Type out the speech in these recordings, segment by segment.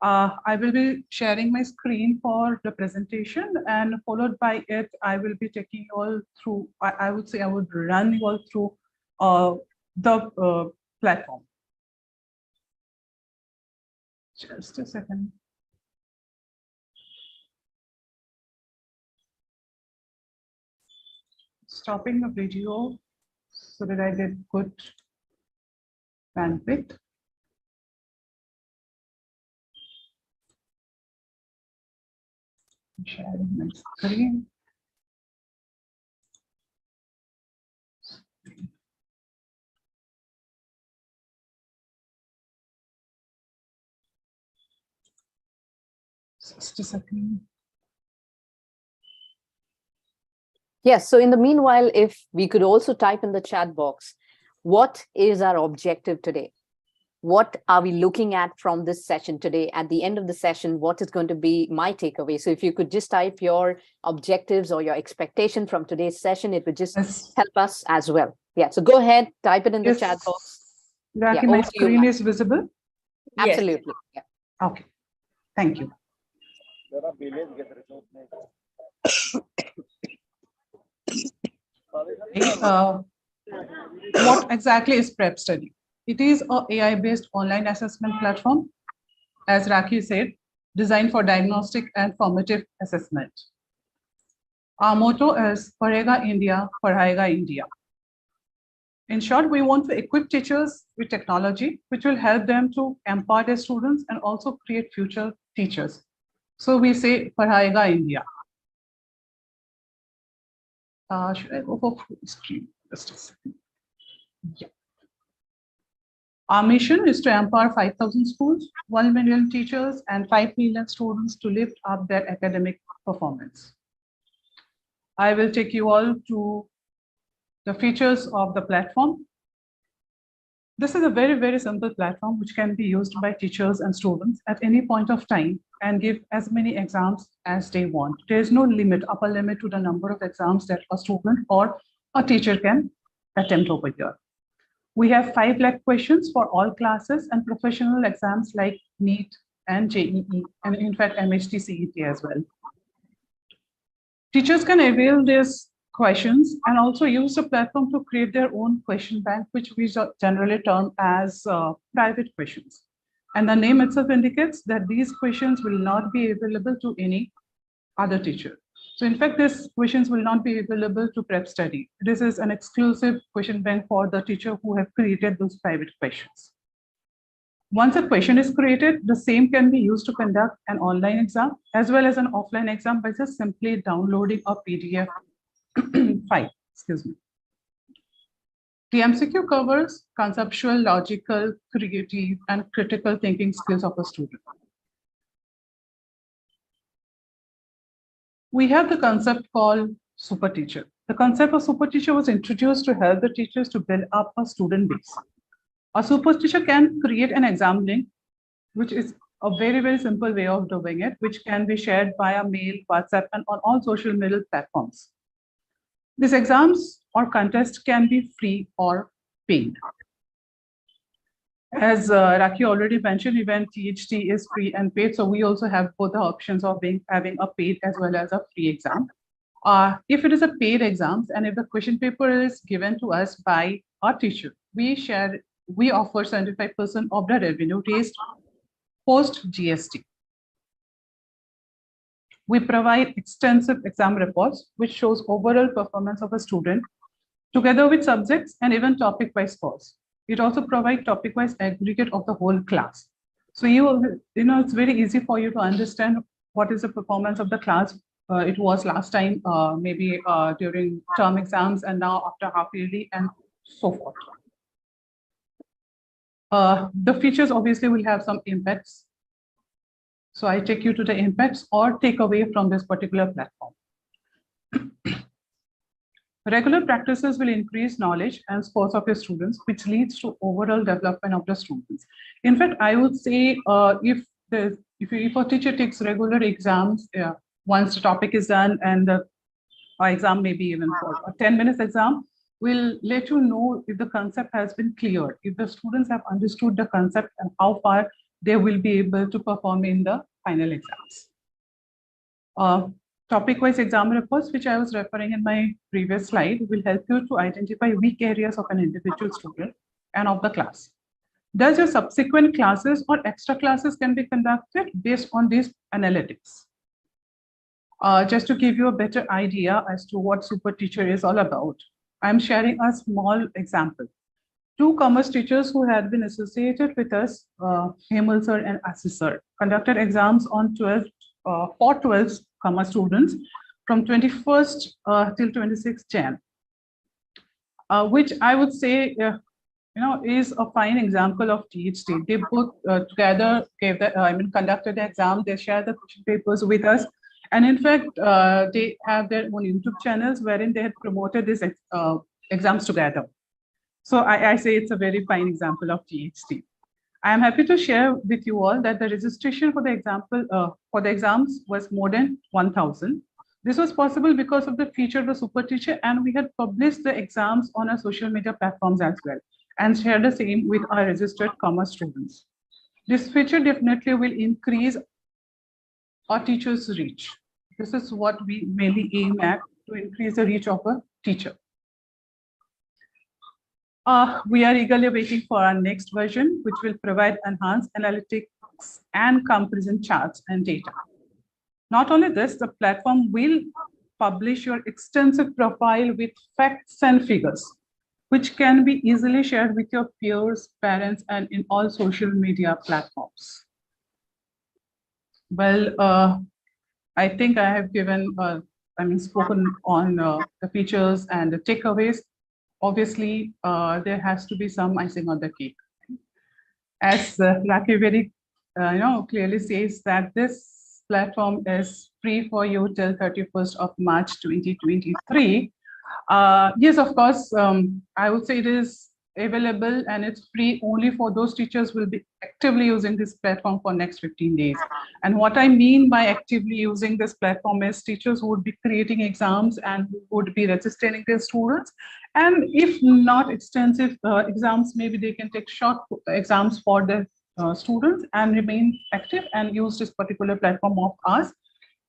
I will be sharing my screen for the presentation, and followed by it, I will be taking you all through, I would say I would run you all through the platform. Just a second. Stopping the video so that I get good bandwidth. Sharing my screen. Just a second. Yes, so in the meanwhile, if we could also type in the chat box, what is our objective today? What are we looking at from this session today? At the end of the session, what is going to be my takeaway? So if you could just type your objectives or your expectation from today's session, it would just help us as well. Yeah, so go ahead, type it in the chat box. Raki, my screen is visible? Absolutely. Yes. Yeah. Okay, thank you. What exactly is Prep Study? It is an AI-based online assessment platform, as Raki said, designed for diagnostic and formative assessment. Our motto is Padhega India, Padhayega India. In short, we want to equip teachers with technology, which will help them to empower their students and also create future teachers. So we say Padhayega India. Should I go for full screen? Just a second. Yeah. Our mission is to empower 5,000 schools, 1 million teachers, and 5 million students to lift up their academic performance. I will take you all to the features of the platform. This is a very, very simple platform which can be used by teachers and students at any point of time and give as many exams as they want. There is no limit, upper limit to the number of exams that a student or a teacher can attempt over here. We have 5 lakh questions for all classes and professional exams like NEET and JEE, and in fact, MHT CET as well. Teachers can avail these questions and also use the platform to create their own question bank, which we generally term as private questions. And the name itself indicates that these questions will not be available to any other teacher. So in fact, these questions will not be available to Prep Study. This is an exclusive question bank for the teacher who have created those private questions. Once a question is created, the same can be used to conduct an online exam as well as an offline exam by just simply downloading a PDF file. Excuse me. The MCQ covers conceptual, logical, creative, and critical thinking skills of a student. We have the concept called super teacher. The concept of super teacher was introduced to help the teachers to build up a student base. A super teacher can create an exam link, which is a very, very simple way of doing it, which can be shared via mail, WhatsApp, and on all social media platforms. These exams or contests can be free or paid. As Raki already mentioned, even THT is free and paid. So we also have both the options of having a paid as well as a free exam. If it is a paid exams and if the question paper is given to us by our teacher, we offer 75% of the revenue raised post GST. We provide extensive exam reports, which shows overall performance of a student, together with subjects and even topic-wise scores. It also provides topic-wise aggregate of the whole class. So it's very easy for you to understand what is the performance of the class. It was last time, maybe during term exams, and now after half yearly, and so forth. The features obviously will have some impacts. So I take you to the impacts or takeaway from this particular platform. Regular practices will increase knowledge and scores of your students, which leads to overall development of the students. In fact, I would say if a teacher takes regular exams, once the topic is done and the exam may be even for a 10 minutes exam, will let you know if the concept has been cleared, if the students have understood the concept and how far they will be able to perform in the final exams. Topic-wise exam reports, which I was referring in my previous slide, will help you to identify weak areas of an individual student and of the class. Thus, your subsequent classes or extra classes can be conducted based on these analytics. Just to give you a better idea as to what Super Teacher is all about, I'm sharing a small example. Two commerce teachers who had been associated with us, Hemal sir and Assis sir, conducted exams on 12th for 12 commerce students from 21st till 26th Jan, which I would say is a fine example of THT. They both together gave the, conducted the exam. They shared the question papers with us, and in fact, they have their own YouTube channels wherein they had promoted these exams together. So I say it's a very fine example of THT. I am happy to share with you all that the registration for the exams was more than 1,000. This was possible because of the feature of the Super Teacher, and we had published the exams on our social media platforms as well, and share the same with our registered commerce students. This feature definitely will increase our teachers' reach. This is what we mainly aim at, to increase the reach of a teacher. We are eagerly waiting for our next version, which will provide enhanced analytics and comparison charts and data. Not only this, the platform will publish your extensive profile with facts and figures, which can be easily shared with your peers, parents, and in all social media platforms. Well, I think I have given, spoken on the features and the takeaways. Obviously, there has to be some icing on the cake. As Rakhi very clearly says that this platform is free for you till 31st of March 2023. Yes, of course, I would say it is available and it's free only for those teachers who will be actively using this platform for next 15 days. And what I mean by actively using this platform is teachers who would be creating exams and who would be registering their students. And if not extensive exams, maybe they can take short exams for the students and remain active and use this particular platform of ours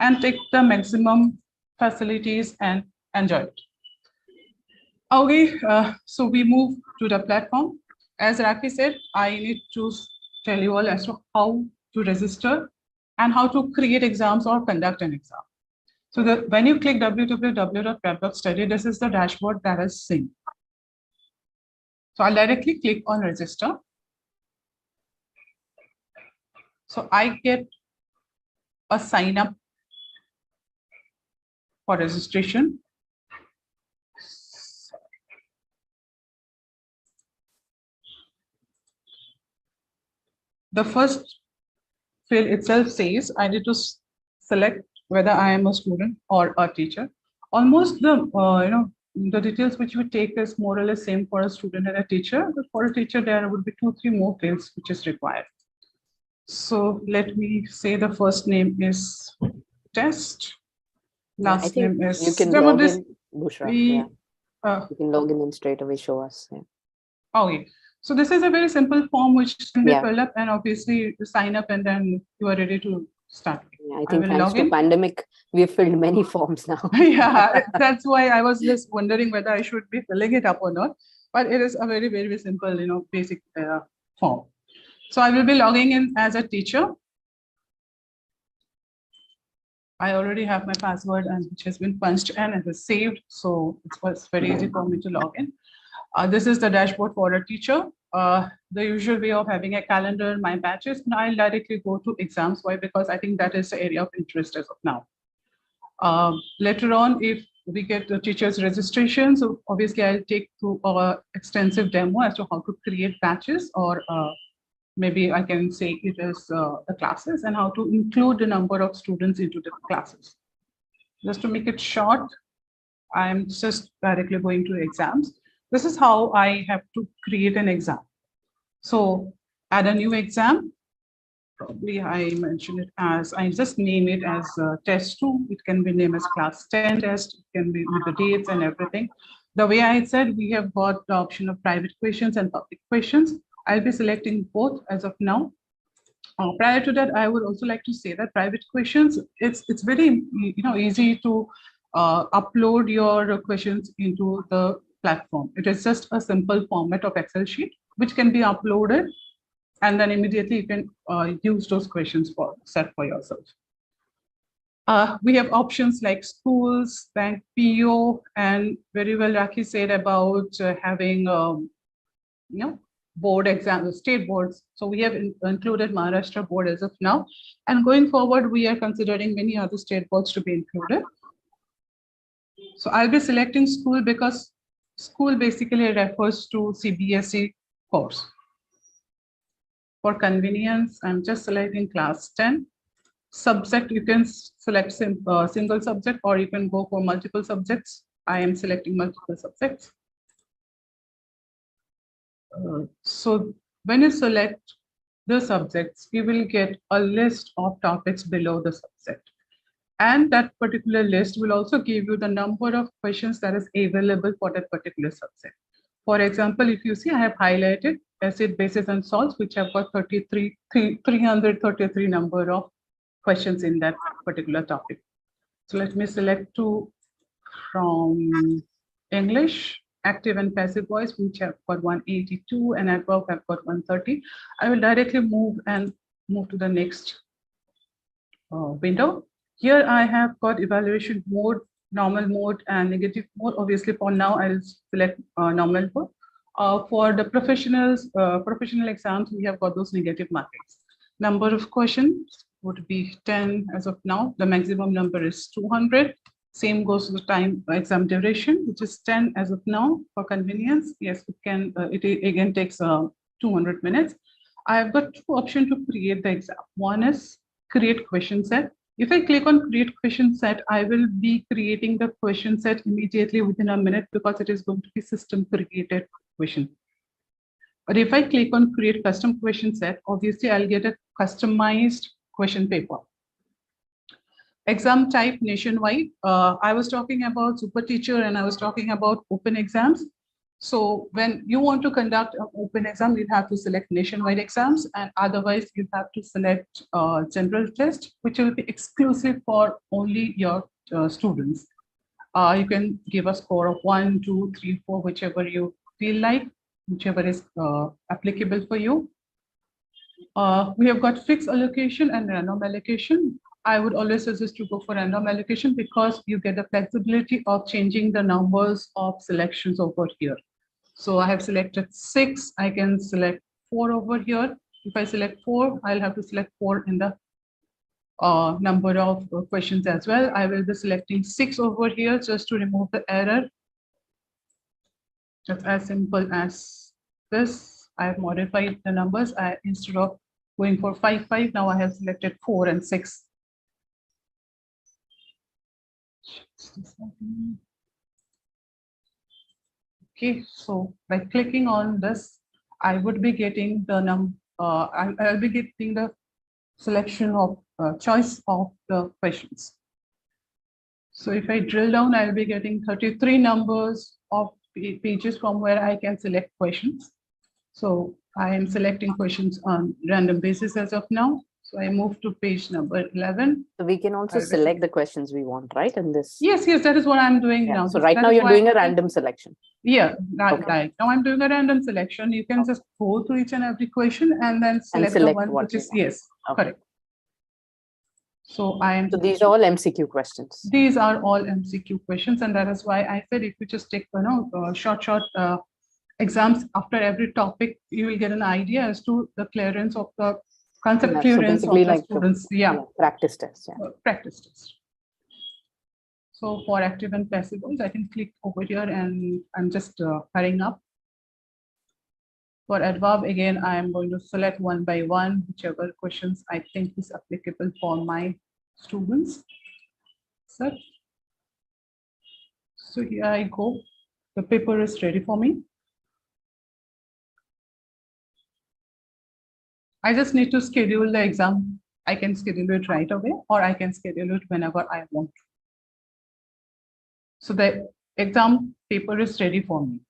and take the maximum facilities and enjoy it. Okay, so we move to the platform. As Rakhi said, I need to tell you all as to how to register and how to create exams or conduct an exam. So when you click www.prep.study, this is the dashboard that is seen. So I'll directly click on register. So I get a sign up for registration. The first field itself says I need to select whether I am a student or a teacher. Almost the the details which we take is more or less same for a student and a teacher. But for a teacher, there would be 2-3 more fields which is required. So let me say the first name is test. Last name is. You can log in, Bushra. You can log in and straight away show us. Yeah. Okay. So this is a very simple form which can be filled up, and obviously you sign up and then you are ready to start. Yeah, I think thanks to pandemic, we've filled many forms now. Yeah, that's why I was just wondering whether I should be filling it up or not. But it is a very, very simple, basic form. So I will be logging in as a teacher. I already have my password and which has been punched in and is saved. So it was very easy for me to log in. This is the dashboard for a teacher. The usual way of having a calendar, my batches, and I'll directly go to exams. Why? Because I think that is the area of interest as of now. Later on, if we get the teacher's registration, so obviously I'll take through our extensive demo as to how to create batches, or maybe I can say it is the classes, and how to include the number of students into the classes. Just to make it short, I'm just directly going to exams. This is how I have to create an exam. So add a new exam. Probably I mention it as, I just name it as test 2. It can be named as class 10 test. It can be with the dates and everything. The way I said, we have got the option of private questions and public questions. I'll be selecting both as of now. Prior to that, I would also like to say that private questions, it's very easy to upload your questions into the platform. It is just a simple format of Excel sheet which can be uploaded, and then immediately you can use those questions for set for yourself. We have options like schools, bank PO, and very well Rakhi said about having board exams, state boards. So we have included Maharashtra board as of now. And going forward, we are considering many other state boards to be included. So I'll be selecting school because school basically refers to CBSE course. For convenience, I'm just selecting class 10. Subject, you can select single subject or you can go for multiple subjects. I am selecting multiple subjects. So when you select the subjects, you will get a list of topics below the subject. And that particular list will also give you the number of questions that is available for that particular subject. For example, if you see, I have highlighted acid, bases, and salts, which have got 333 number of questions in that particular topic. So let me select two from English, active and passive voice, which have got 182, and adverb have got 130. I will directly move to the next window. Here I have got evaluation mode, normal mode, and negative mode. Obviously, for now, I'll select normal mode. For the professional exams, we have got those negative markings. Number of questions would be 10 as of now. The maximum number is 200. Same goes to the time exam duration, which is 10 as of now. For convenience, yes, it can. It again takes 200 minutes. I have got two options to create the exam. One is create question set. If I click on create question set, I will be creating the question set immediately within a minute because it is going to be system created question. But if I click on create custom question set, obviously I'll get a customized question paper. Exam type nationwide. I was talking about super teacher and I was talking about open exams. So when you want to conduct an open exam, you have to select nationwide exams, and otherwise you have to select general test, which will be exclusive for only your students. You can give a score of 1, 2, 3, 4, whichever you feel like, whichever is applicable for you. We have got fixed allocation and random allocation. I would always suggest to go for random allocation because you get the flexibility of changing the numbers of selections over here. So I have selected 6. I can select 4 over here. If I select 4, I'll have to select 4 in the number of questions as well. I will be selecting 6 over here just to remove the error. It's as simple as this. I have modified the numbers. Instead of going for 5, 5, now I have selected 4 and 6. Okay, so by clicking on this, I would be getting the I'll be getting the selection of choice of the questions. So if I drill down, I'll be getting 33 numbers of pages from where I can select questions. So I am selecting questions on random basis as of now. So I move to page number 11. So we can also select the questions we want, right? In this. Yes, that is what I'm doing now. So right now you're doing a random selection. Yeah, right. Now I'm doing a random selection. You can just go through each and every question and then select the one which is yes, correct. So So these are all MCQ questions. These are all MCQ questions, and that is why I said if you just take short exams after every topic, you will get an idea as to the clearance of the concept clearance of the students. Practice test. Practice test. So for active and passive voice, I can click over here and I'm just hurrying up. For adverb, again, I am going to select one by one, whichever questions I think is applicable for my students. So here I go. The paper is ready for me. I just need to schedule the exam. I can schedule it right away, or I can schedule it whenever I want. So the exam paper is ready for me.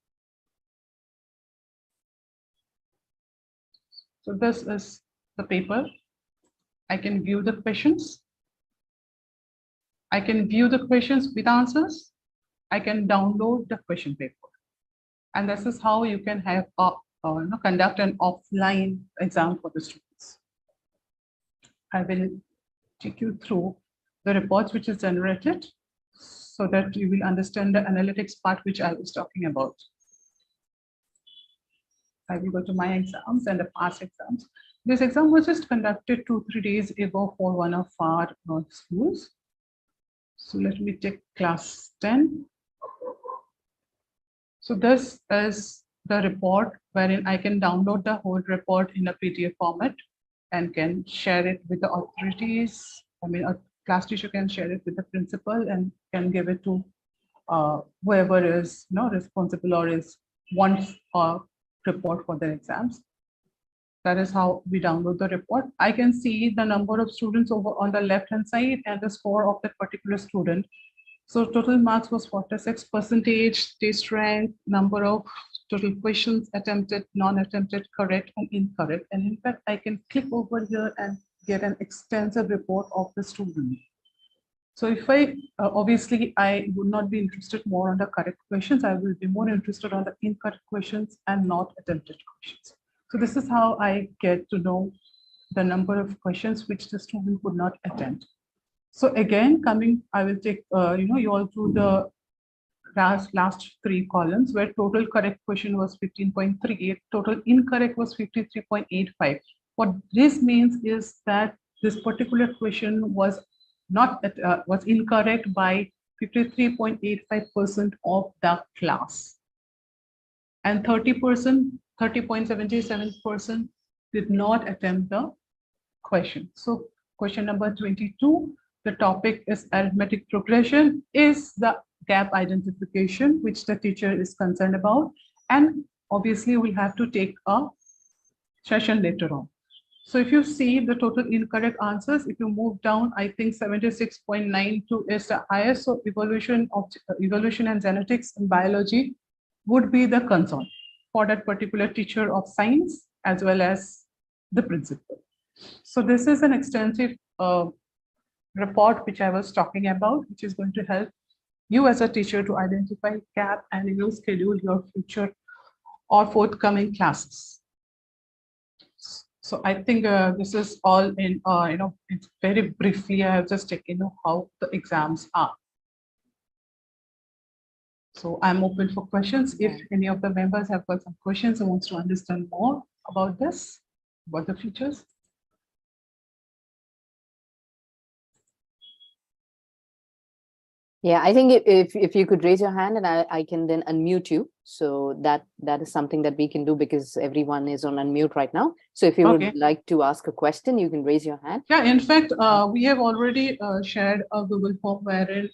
So this is the paper. I can view the questions. I can view the questions with answers. I can download the question paper. And this is how you can have conduct an offline exam for the students. I will take you through the reports which is generated so that you will understand the analytics part which I was talking about. I will go to my exams and the past exams. This exam was just conducted 2-3 days ago for one of our schools. So let me take class 10. So this is the report wherein I can download the whole report in a PDF format and can share it with the authorities. I mean, a class teacher can share it with the principal and can give it to whoever is responsible or wants a report for their exams. That is how we download the report. I can see the number of students over on the left-hand side and the score of that particular student. So total marks was 46%, test rank, number of total questions attempted, non-attempted, correct and incorrect. And in fact, I can click over here and get an extensive report of the student. So if I, obviously, I would not be interested more on the correct questions. I will be more interested on the incorrect questions and not attempted questions. So this is how I get to know the number of questions which the student could not attempt. So again, I will take you all through the last 3 columns where total correct question was 15.38, total incorrect was 53.85. What this means is that this particular question was was incorrect by 53.85% of the class, and 30.77% did not attempt the question. So question number 22, the topic is arithmetic progression, is the gap identification which the teacher is concerned about, and obviously we'll have to take a session later on. So if you see the total incorrect answers, if you move down, I think 76.92 is the highest. So evolution and genetics and biology would be the concern for that particular teacher of science as well as the principal. So this is an extensive report which I was talking about, which is going to help you as a teacher to identify gap and schedule your future or forthcoming classes. So I think this is all in, it's very briefly, I have just taken how the exams are. So I'm open for questions. If any of the members have got some questions and wants to understand more about this, about the features. Yeah, I think if you could raise your hand and I can then unmute you. So that is something that we can do because everyone is on unmute right now. So if you would like to ask a question, you can raise your hand. Yeah, in fact, we have already shared a Google form wherein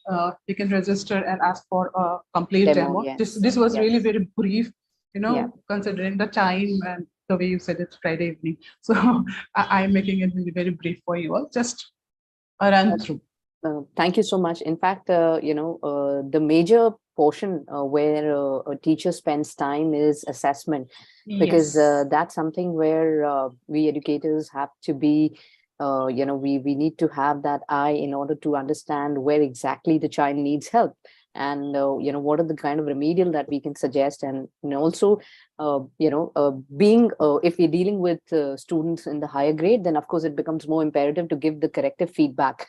you can register and ask for a complete demo. Yes. This was really very brief, considering the time and the way you said it's Friday evening. So I'm making it very, very brief for you all. Just a run through. Thank you so much. In fact, the major portion where a teacher spends time is assessment, because that's something where we educators have to be, we need to have that eye in order to understand where exactly the child needs help. And, what are the kind of remedial that we can suggest. And also, being, if we're dealing with students in the higher grade, then of course it becomes more imperative to give the corrective feedback.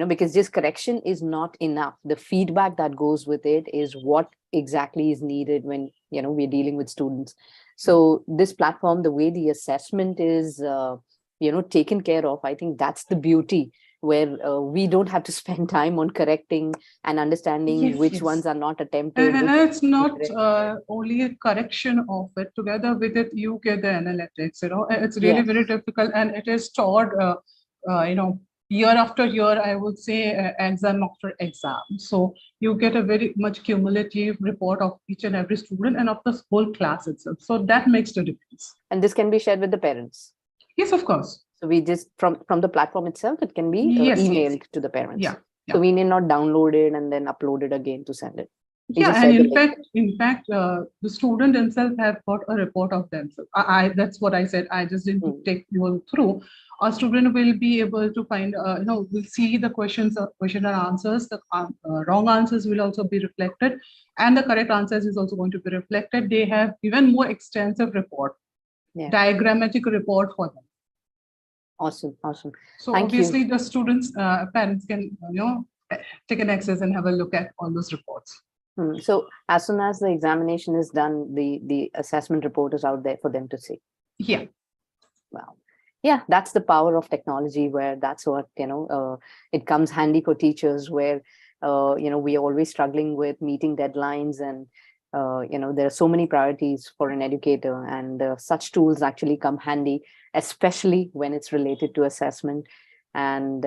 Because just correction is not enough. The feedback that goes with it is what exactly is needed when, we're dealing with students. So this platform, the way the assessment is, taken care of, I think that's the beauty where we don't have to spend time on correcting and understanding which ones are not attempted. And it's not only a correction of it. Together with it, you get the analytics, it's really very difficult, and it is taught, year after year, I would say exam after exam. So you get a very much cumulative report of each and every student and of the whole class itself. So that makes the difference. And this can be shared with the parents. Yes, of course. So we just from the platform itself, it can be emailed to the parents. Yeah. So we need not download it and then upload it again to send it. And in fact, the student themselves have got a report of themselves. That's what I said. I just didn't take you all through. Our student will be able to find, will see the question and answers. The wrong answers will also be reflected, and the correct answers is also going to be reflected. They have even more extensive report, diagrammatic report for them. Awesome, awesome. So Thank obviously you. the students, parents can, take an access and have a look at all those reports. So as soon as the examination is done, the assessment report is out there for them to see. Yeah. Wow. Yeah, that's the power of technology, where that's what, it comes handy for teachers, where, we are always struggling with meeting deadlines, and, there are so many priorities for an educator, and such tools actually come handy, especially when it's related to assessment. And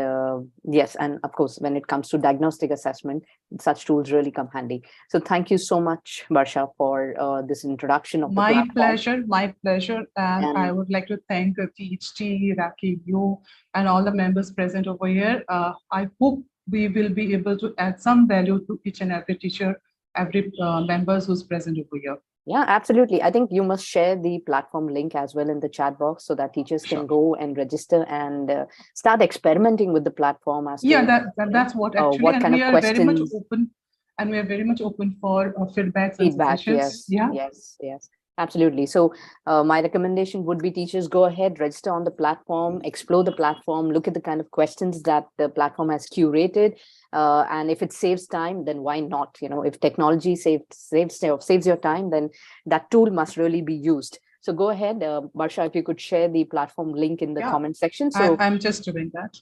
yes, and of course, when it comes to diagnostic assessment, such tools really come handy. So thank you so much, Barsha, for this introduction of the My platform. pleasure, my pleasure. And I would like to thank THT, Raki, you, and all the members present over here. I hope we will be able to add some value to each and every teacher, every members who's present over here. Yeah, absolutely. I think you must share the platform link as well in the chat box, so that teachers can go and register and start experimenting with the platform. As That's what actually, what and kind we of are very much questions, open, and we are very much open for feedbacks and feedback. suggestions. Yes, absolutely. So my recommendation would be, teachers, go ahead, register on the platform, explore the platform, look at the kind of questions that the platform has curated. And if it saves time, then why not? If technology saves your time, then that tool must really be used. So go ahead, Barsha, if you could share the platform link in the comment section. So I'm just doing that.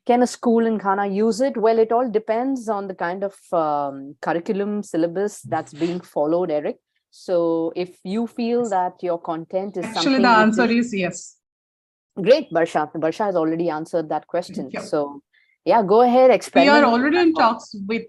Can a school in Ghana use it? Well, it all depends on the kind of curriculum syllabus that's being followed, Eric. So if you feel that your content is actually, something, the answer is yes. Great, Barsha. Barsha has already answered that question. So yeah, go ahead, experiment. We are already in talks with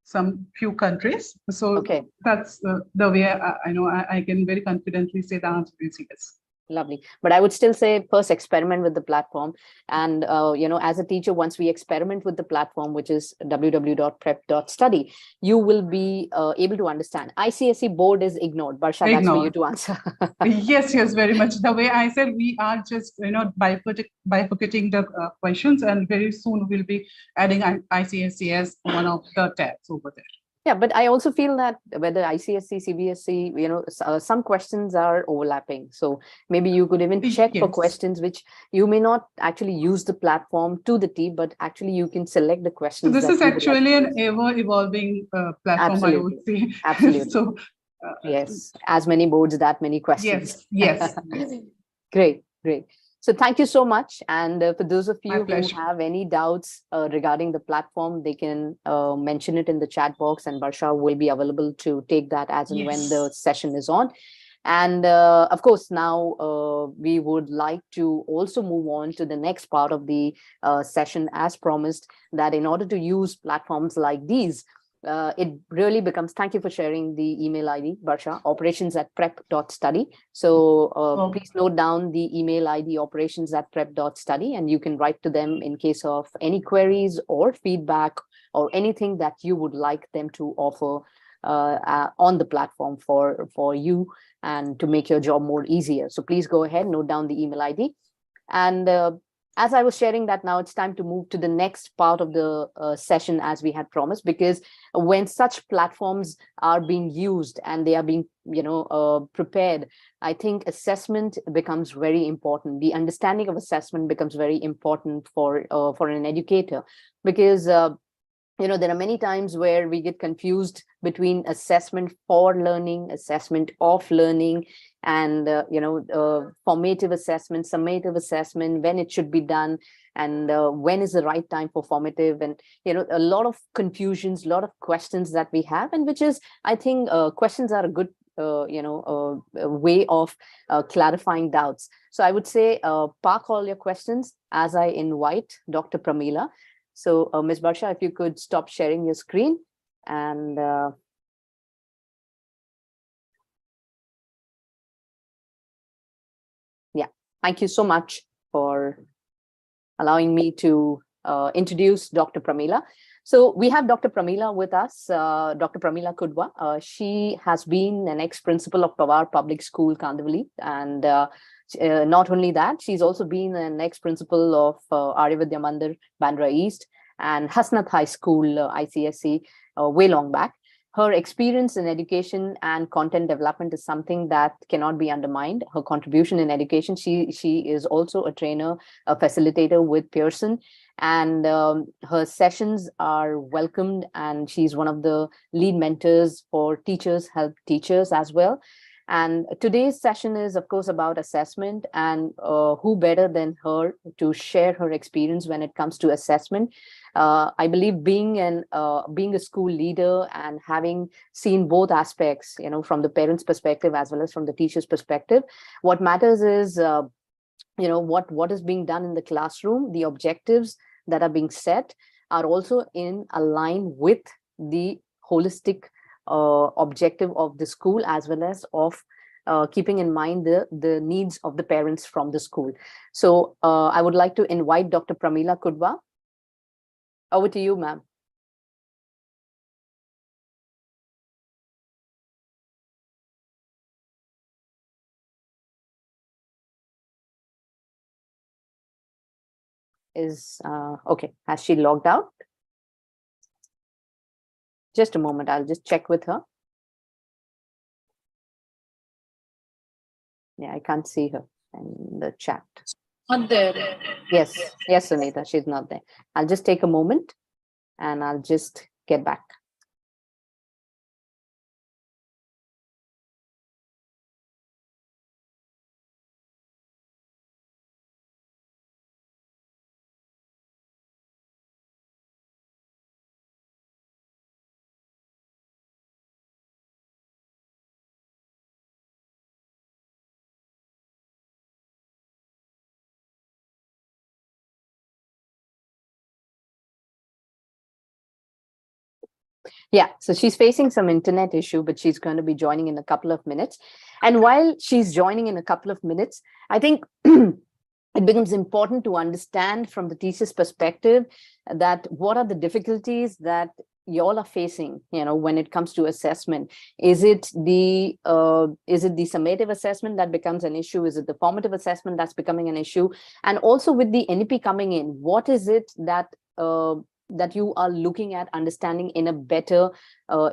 some few countries. So that's the way I can very confidently say the answer is yes. Lovely. But I would still say, first experiment with the platform. And, as a teacher, once we experiment with the platform, which is www.prep.study, you will be able to understand. ICSE board is ignored. Barsha, that's for you to answer. Yes, very much. The way I said, we are just, bifurcating the questions, and very soon we'll be adding ICSE as one of the tabs over there. Yeah, but I also feel that whether ICSE, CBSE, some questions are overlapping. So maybe you could even check for questions which you may not actually use the platform to the T, but actually you can select the questions. So this is actually an ever-evolving platform, I would say. Absolutely. So yes, as many boards, that many questions. Yes. Great. So thank you so much. And for those of you who have any doubts regarding the platform, they can mention it in the chat box, and Barsha will be available to take that as and when the session is on. And of course, now we would like to also move on to the next part of the session, as promised, that in order to use platforms like these, it really becomes, thank you for sharing the email ID, Barsha, operations@prep.study. So please note down the email ID, operations@prep.study, and you can write to them in case of any queries or feedback or anything that you would like them to offer on the platform for you and to make your job more easier. So please go ahead, note down the email ID. And as I was sharing that, now it's time to move to the next part of the session, as we had promised, because when such platforms are being used and they are being, prepared, I think assessment becomes very important. The understanding of assessment becomes very important for an educator, because there are many times where we get confused between assessment for learning, assessment of learning, and formative assessment, summative assessment, when it should be done, and when is the right time for formative, and a lot of confusions, a lot of questions that we have, and which is, I think, questions are a good way of clarifying doubts. So I would say park all your questions as I invite Dr. Pramila. So Ms. Barsha, if you could stop sharing your screen, and yeah, thank you so much for allowing me to introduce Dr. Pramila. So we have Dr. Pramila with us, Dr. Pramila Kudwa. She has been an ex-principal of Pawar Public School, Kandivali, and Not only that, she's also been an ex-principal of Aryavidya Mandir, Bandra East, and Hasnath High School, ICSE, way long back. Her experience in education and content development is something that cannot be undermined. Her contribution in education, she is also a trainer, a facilitator with Pearson, and her sessions are welcomed, and she's one of the lead mentors for teachers, help teachers as well. And today's session is, of course, about assessment, and who better than her to share her experience when it comes to assessment. I believe being a school leader and having seen both aspects, from the parents' perspective as well as from the teacher's perspective, what matters is, what is being done in the classroom. The objectives that are being set are also in align with the holistic objective of the school, as well as of keeping in mind the needs of the parents from the school. So I would like to invite Dr. Pramila Kudva. Over to you, ma'am. Okay, has she logged out? Just a moment, I'll just check with her. Yeah, I can't see her in the chat. Not there. Yes, Sunita, she's not there. I'll just take a moment and I'll just get back. Yeah, so she's facing some internet issue, but she's going to be joining in a couple of minutes. And while she's joining in a couple of minutes, I think it becomes important to understand from the teacher's perspective that what are the difficulties that you all are facing, when it comes to assessment. Is it the summative assessment that becomes an issue? Is it the formative assessment that's becoming an issue? And also with the NEP coming in, what is it that that you are looking at understanding in a better,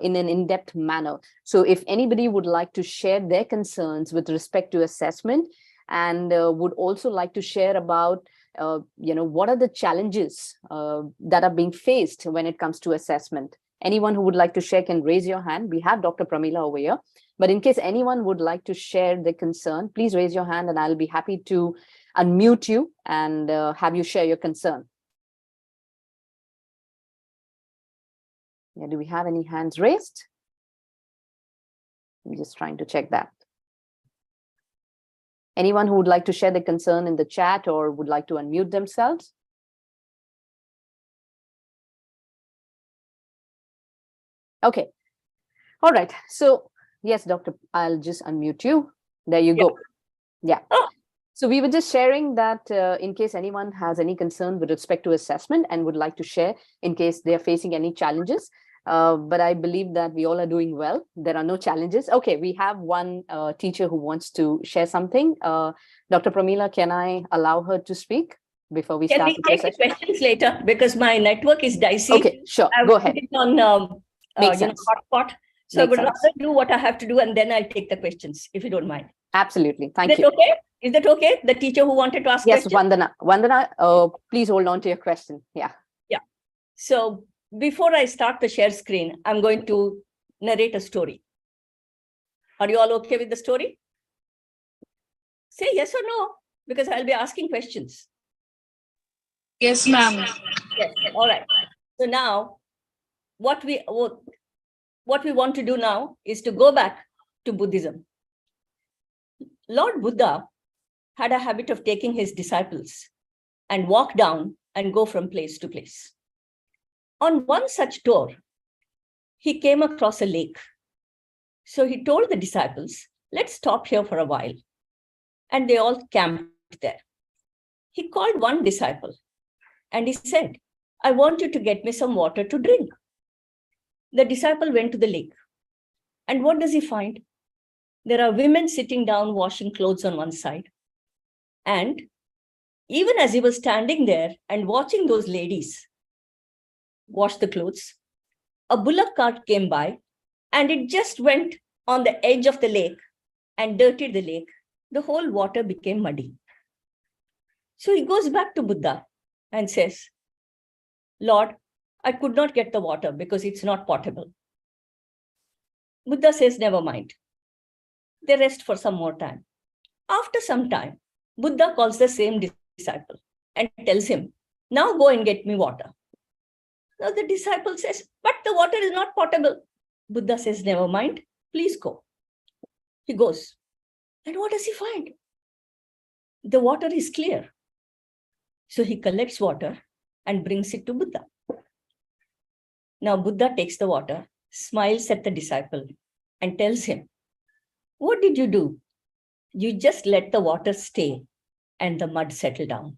in an in-depth manner? So if anybody would like to share their concerns with respect to assessment, and would also like to share about, what are the challenges that are being faced when it comes to assessment. Anyone who would like to share can raise your hand. We have Dr. Pramila over here, but in case anyone would like to share their concern, please raise your hand and I'll be happy to unmute you and have you share your concern. Yeah, do we have any hands raised? I'm just trying to check that. Anyone who would like to share their concern in the chat or would like to unmute themselves? Okay. All right. So yes, Doctor, I'll just unmute you. There you go. Yeah. So we were just sharing that in case anyone has any concern with respect to assessment and would like to share in case they're facing any challenges. But I believe that we all are doing well. There are no challenges. Okay, we have one teacher who wants to share something. Dr. Pramila, can I allow her to speak before we start? Can we take the questions later because my network is dicey? Okay, sure. Go ahead. Put it on hotspot. So I would rather do what I have to do and then I'll take the questions if you don't mind. Absolutely. Thank you. Okay? Is that okay? The teacher who wanted to ask yes, questions? Vandana, please hold on to your question. Yeah. Yeah. So before I start the share screen, I'm going to narrate a story. Are you all okay with the story? Say yes or no, because I'll be asking questions. Yes, ma'am. Yes. All right. So now, what we want to do now is to go back to Buddhism. Lord Buddha had a habit of taking his disciples and walk down and go from place to place. On one such tour, he came across a lake. So he told the disciples, let's stop here for a while. And they all camped there. He called one disciple and he said, I want you to get me some water to drink. The disciple went to the lake. And what does he find? There are women sitting down washing clothes on one side And even as he was standing there and watching those ladies wash the clothes, a bullock cart came by and it just went on the edge of the lake and dirtied the lake. The whole water became muddy. So he goes back to Buddha and says, Lord, I could not get the water because it's not potable. Buddha says, never mind. They rest for some more time. After some time, Buddha calls the same disciple and tells him, now go and get me water. Now the disciple says, but the water is not potable. Buddha says, never mind, please go. He goes. And what does he find? The water is clear. So he collects water and brings it to Buddha. Now Buddha takes the water, smiles at the disciple and tells him, what did you do? You just let the water stay and the mud settle down.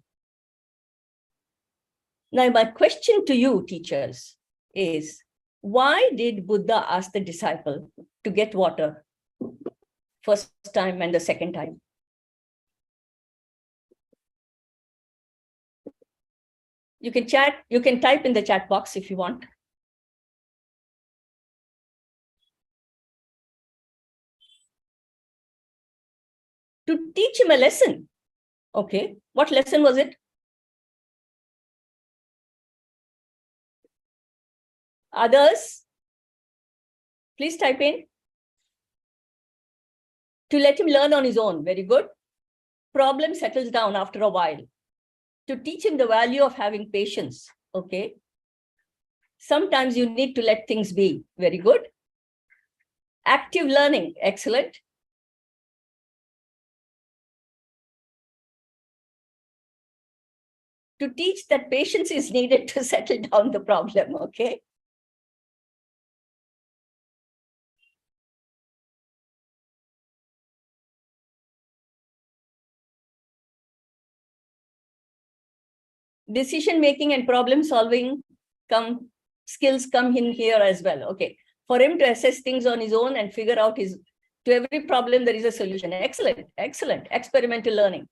Now my question to you, teachers, is why did Buddha ask the disciple to get water first time and the second time? You can chat, you can type in the chat box if you want. To teach him a lesson. Okay, what lesson was it? Others, please type in. To let him learn on his own, very good. Problem settles down after a while. To teach him the value of having patience, okay? Sometimes you need to let things be, very good. Active learning, excellent. To teach that patience is needed to settle down the problem, okay? Decision-making and problem-solving skills come in here as well, okay? For him to assess things on his own and figure out to every problem, there is a solution. Excellent, excellent, experimental learning.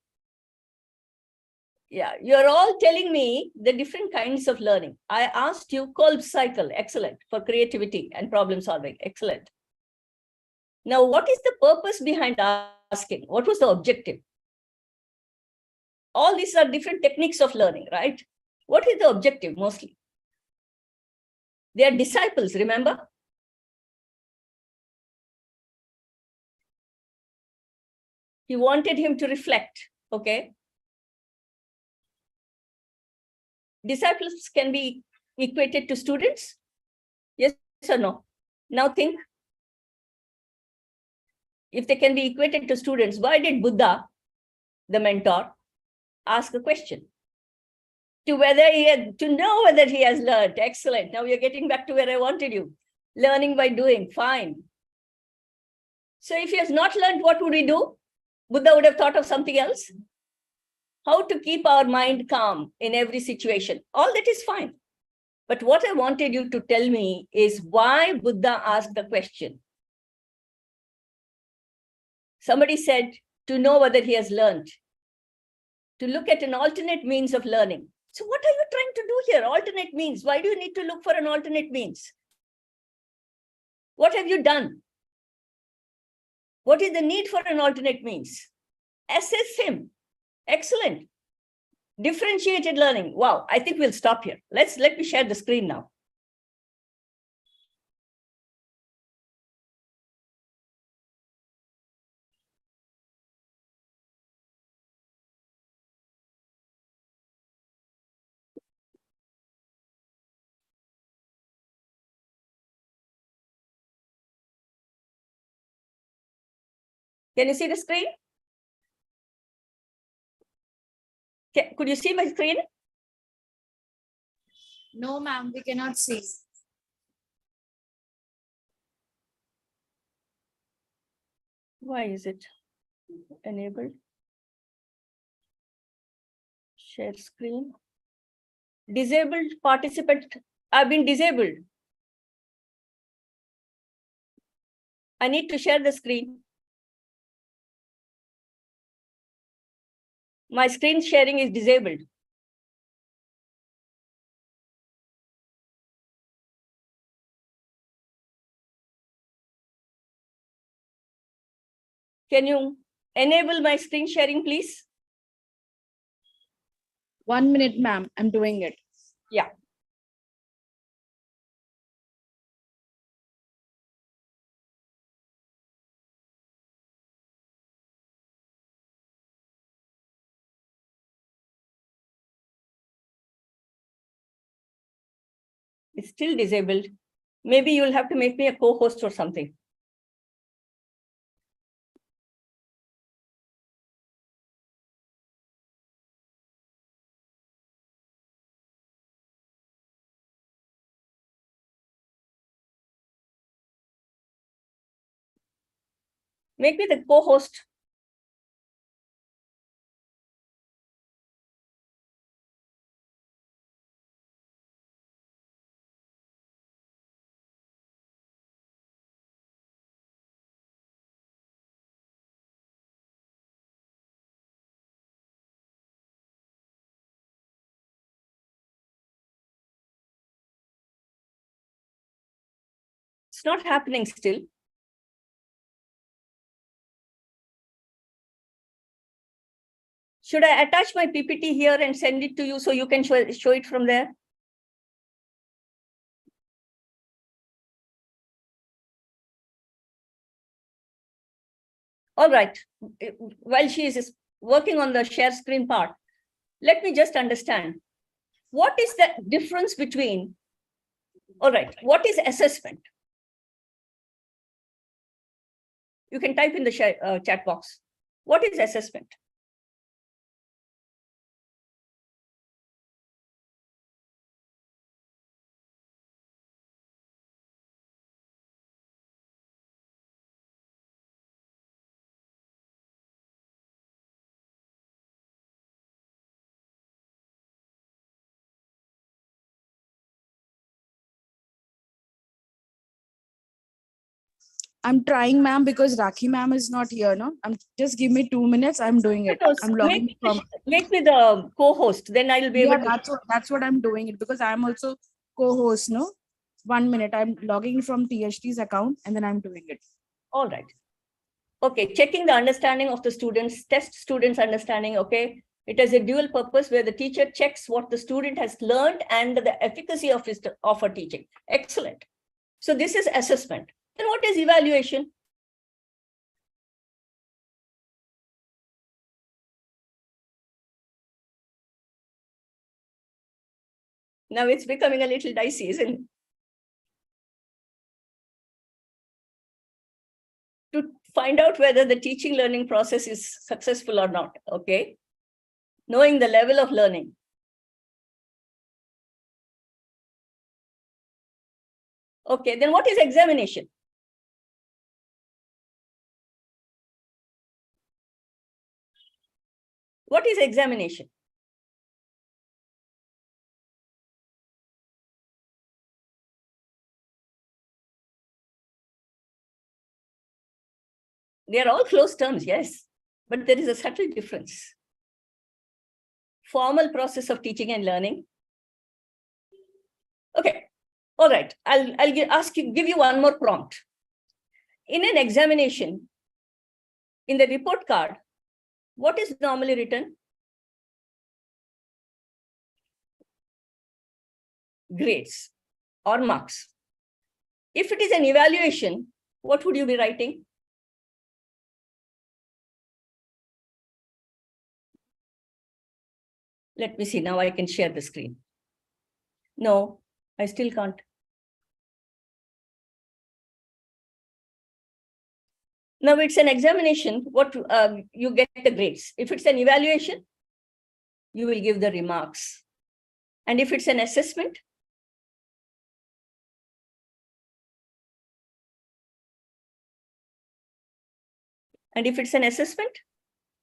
Yeah, you're all telling me the different kinds of learning. I asked you Kolb cycle, excellent, for creativity and problem solving, excellent. Now, what is the purpose behind asking? What was the objective? All these are different techniques of learning, right? What is the objective mostly? They are disciples, remember? He wanted him to reflect, okay? Disciples can be equated to students? Yes or no? Now think. If they can be equated to students, why did Buddha, the mentor, ask a question? To know whether he has learned. Excellent. Now you're getting back to where I wanted you. Learning by doing, fine. So if he has not learned, what would he do? Buddha would have thought of something else. How to keep our mind calm in every situation. All that is fine. But what I wanted you to tell me is why Buddha asked the question. Somebody said to know whether he has learned. To look at an alternate means of learning. So what are you trying to do here? Alternate means. Why do you need to look for an alternate means? What have you done? What is the need for an alternate means? Assess him. Excellent. Differentiated learning. Wow, I think we'll stop here. Let me share the screen now. Can you see the screen? Could you see my screen? No, ma'am, we cannot see. Why is it enabled? Share screen. Disabled participant. I've been disabled. I need to share the screen. My screen sharing is disabled. Can you enable my screen sharing, please? 1 minute, ma'am. I'm doing it. Yeah. It's still disabled. Maybe you'll have to make me a co-host or something. Make me the co-host. It's not happening still. Should I attach my PPT here and send it to you so you can show it from there? All right. While she is working on the share screen part, let me just understand. What is the difference between, all right, what is assessment? You can type in the chat box. What is assessment? I'm trying, ma'am, because Rakhi ma'am is not here, no? Just give me 2 minutes. I'm doing it. I'm logging from. Make me the co-host, then I'll be able Yeah, to. that's what I'm doing it because I'm also co-host, no? 1 minute. I'm logging from THT's account and then I'm doing it. All right. Okay, checking the understanding of the students, test students' understanding, okay? It has a dual purpose where the teacher checks what the student has learned and the efficacy of her teaching. Excellent. So this is assessment. Then what is evaluation? Now it's becoming a little dicey, isn't it? To find out whether the teaching learning process is successful or not, okay? Knowing the level of learning. Okay, then what is examination? What is examination? They are all close terms, yes, but there is a subtle difference. Formal process of teaching and learning. Okay, all right. I'll give you one more prompt. In an examination, in the report card, what is normally written? Grades or marks. If it is an evaluation, what would you be writing? Let me see, now I can share the screen. No, I still can't. Now it's an examination, what you get the grades. If it's an evaluation, you will give the remarks. And if it's an assessment,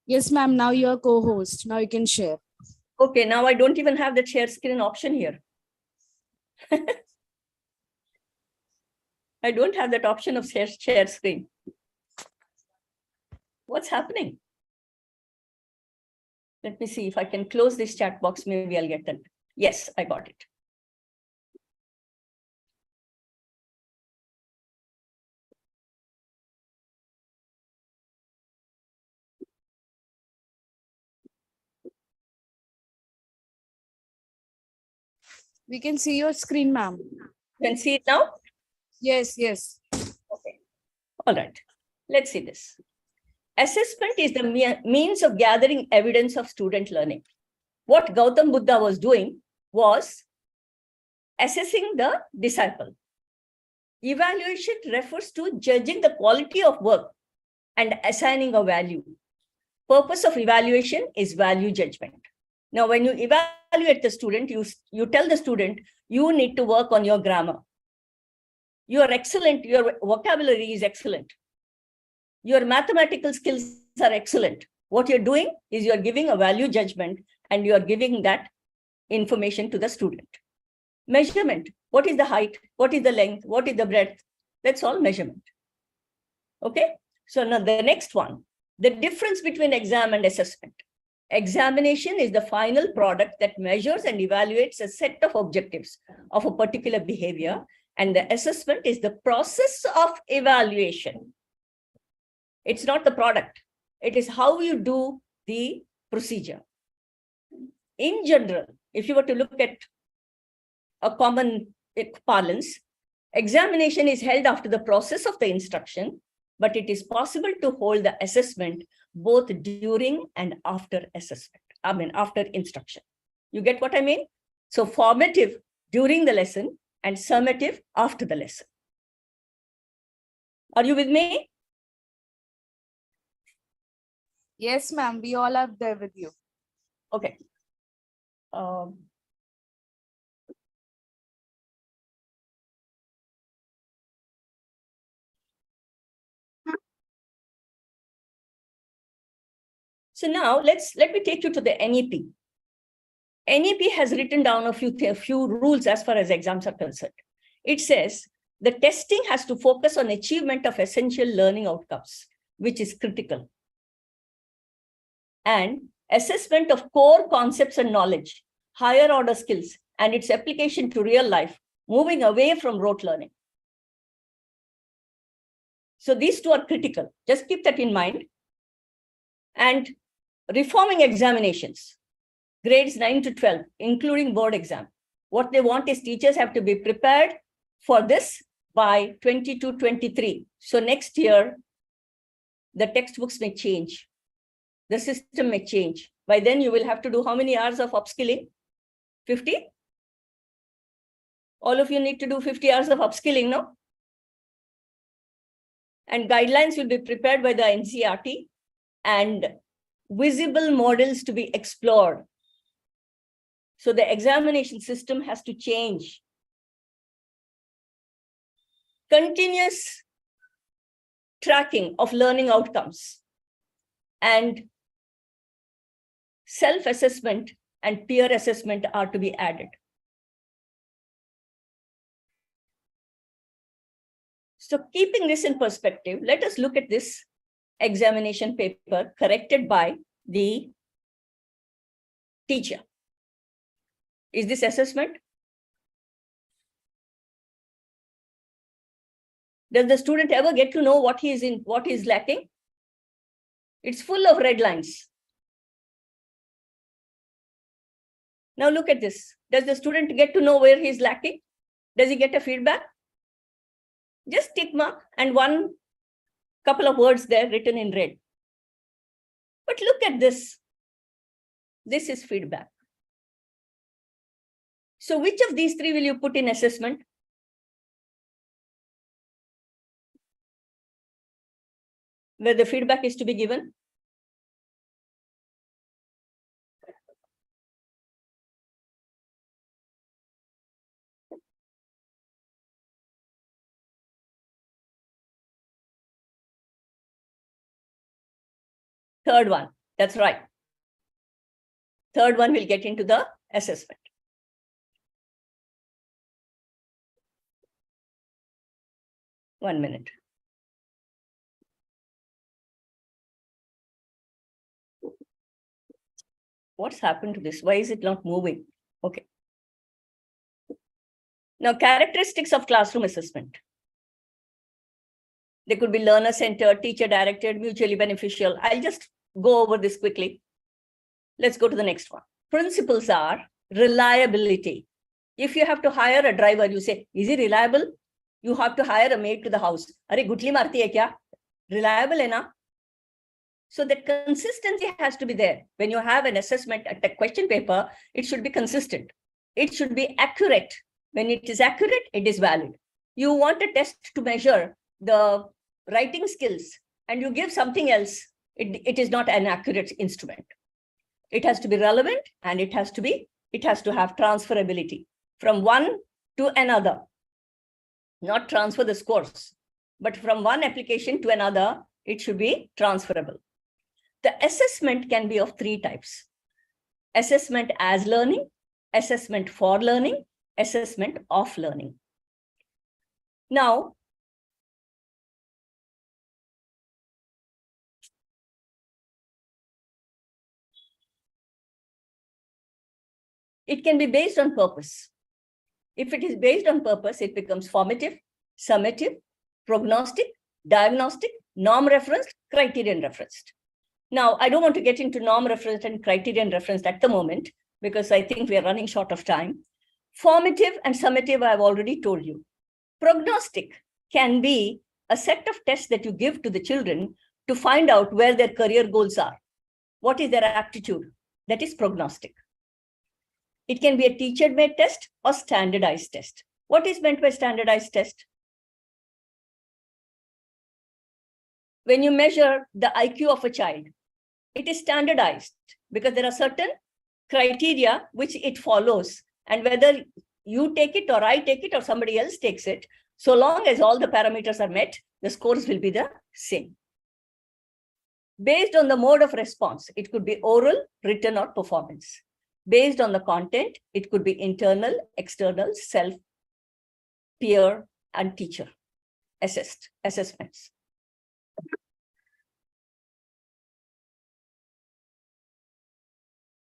Yes, ma'am. Now you're co-host. Now you can share. Okay, now I don't even have the share screen option here. I don't have that option of share screen. What's happening? Let me see if I can close this chat box. Maybe I'll get that. Yes, I got it. We can see your screen, ma'am. You can see it now? Yes, yes. Okay. All right. Let's see this. Assessment is the means of gathering evidence of student learning. What Gautam Buddha was doing was assessing the disciple. Evaluation refers to judging the quality of work and assigning a value. Purpose of evaluation is value judgment. Now, when you evaluate the student, you tell the student, you need to work on your grammar. You are excellent. Your vocabulary is excellent. Your mathematical skills are excellent. What you're doing is you're giving a value judgment and you're giving that information to the student. Measurement. What is the height? What is the length? What is the breadth? That's all measurement. Okay. So now the next one, the difference between exam and assessment. Examination is the final product that measures and evaluates a set of objectives of a particular behavior, and the assessment is the process of evaluation. It's not the product. It is how you do the procedure. In general, if you were to look at a common parlance, examination is held after the process of the instruction, but it is possible to hold the assessment both during and after assessment. After instruction. You get what I mean? So formative during the lesson and summative after the lesson. Are you with me? Yes, ma'am. We all are there with you. Okay. So now let me take you to the NEP. NEP has written down a few rules as far as exams are concerned. It says the testing has to focus on achievement of essential learning outcomes, which is critical. And assessment of core concepts and knowledge, higher order skills, and its application to real life, moving away from rote learning. So these two are critical. Just keep that in mind. And reforming examinations, grades 9 to 12, including board exam. What they want is teachers have to be prepared for this by 22-23. So next year, the textbooks may change. The system may change. By then, you will have to do how many hours of upskilling? 50? All of you need to do 50 hours of upskilling, no? And guidelines will be prepared by the NCERT and visible models to be explored. So the examination system has to change. Continuous tracking of learning outcomes and self-assessment and peer assessment are to be added. So keeping this in perspective, let us look at this examination paper corrected by the teacher. Is this assessment? Does the student ever get to know what he is lacking? It's full of red lines. Now look at this. Does the student get to know where he is lacking? Does he get a feedback? Just tick mark and one couple of words there written in red. But look at this. This is feedback. So which of these three will you put in assessment? Where the feedback is to be given? Third one, that's right. Third one will get into the assessment. One minute. What's happened to this? Why is it not moving? Okay. Now, characteristics of classroom assessment. They could be learner-centered, teacher-directed, mutually beneficial. I'll just go over this quickly. Let's go to the next one. Principles are reliability. If you have to hire a driver, you say, is he reliable? You have to hire a maid to the house. Are gutli marti hai kya? Reliable hai na? So that consistency has to be there. When you have an assessment at a question paper, it should be consistent. It should be accurate. When it is accurate, it is valid. You want a test to measure the writing skills and you give something else, it is not an accurate instrument. It has to be relevant and it has to have transferability from one to another. Not transfer the scores, but from one application to another, it should be transferable. The assessment can be of three types: assessment as learning, assessment for learning, assessment of learning. Now, it can be based on purpose. If it is based on purpose, it becomes formative, summative, prognostic, diagnostic, norm referenced, criterion referenced. Now, I don't want to get into norm referenced and criterion referenced at the moment, because I think we are running short of time. Formative and summative, I've already told you. Prognostic can be a set of tests that you give to the children to find out where their career goals are. What is their aptitude? That is prognostic. It can be a teacher-made test or standardized test. What is meant by standardized test? When you measure the IQ of a child, it is standardized because there are certain criteria which it follows. And whether you take it or I take it or somebody else takes it, so long as all the parameters are met, the scores will be the same. Based on the mode of response, it could be oral, written, or performance. Based on the content, it could be internal, external, self, peer, and teacher assessments.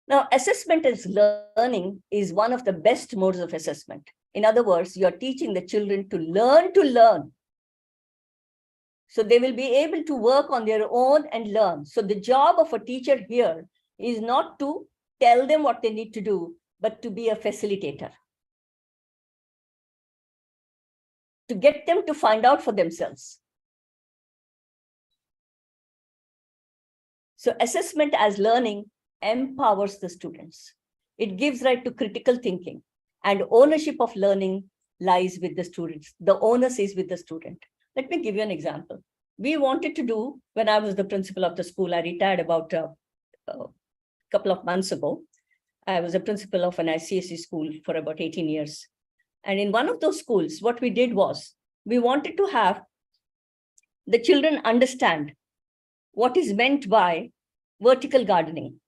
Now, assessment as learning is one of the best modes of assessment. In other words, you're teaching the children to learn. So they will be able to work on their own and learn. So the job of a teacher here is not to tell them what they need to do, but to be a facilitator. To get them to find out for themselves. So assessment as learning empowers the students. It gives right to critical thinking, and ownership of learning lies with the students. The onus is with the student. Let me give you an example. We wanted to do, when I was the principal of the school, I retired about a couple of months ago. I was a principal of an ICSE school for about 18 years. And in one of those schools, what we did was, we wanted to have the children understand what is meant by vertical gardening.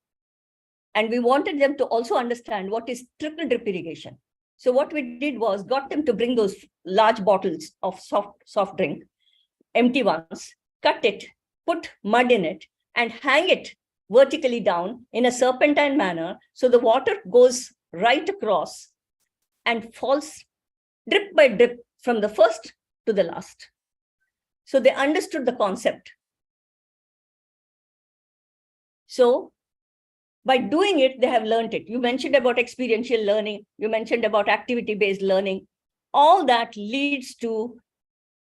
And we wanted them to also understand what is trickle drip irrigation. So what we did was got them to bring those large bottles of soft drink, empty ones, cut it, put mud in it, and hang it vertically down in a serpentine manner. So the water goes right across and falls drip by drip from the first to the last. So they understood the concept. So by doing it, they have learned it. You mentioned about experiential learning. You mentioned about activity-based learning. All that leads to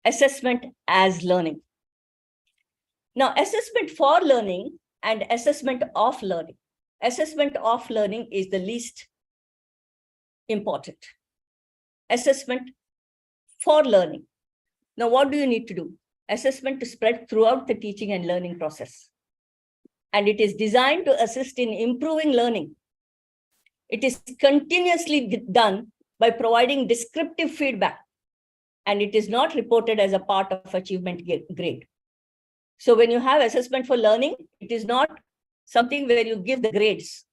assessment as learning. Now, assessment for learning and assessment of learning. Assessment of learning is the least important. Assessment for learning. Now, what do you need to do? Assessment to spread throughout the teaching and learning process. And it is designed to assist in improving learning. It is continuously done by providing descriptive feedback, and it is not reported as a part of achievement grade. So when you have assessment for learning, it is not something where you give the grades,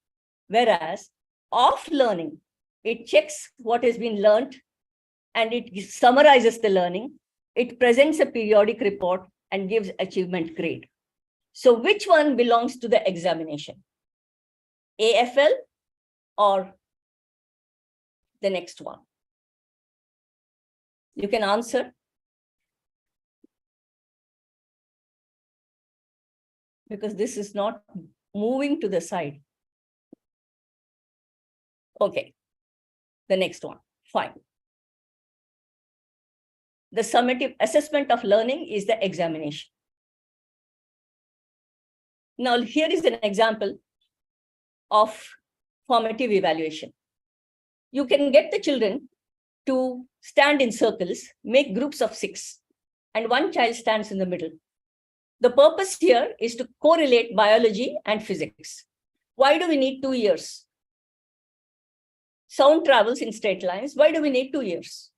whereas of learning, it checks what has been learned and it summarizes the learning. It presents a periodic report and gives achievement grade. So which one belongs to the examination? AFL or the next one? You can answer. Because this is not moving to the side. Okay, the next one, fine. The summative assessment of learning is the examination. Now, here is an example of formative evaluation. You can get the children to stand in circles, make groups of 6, and one child stands in the middle. The purpose here is to correlate biology and physics. Why do we need 2 years? Sound travels in straight lines. Why do we need 2 years?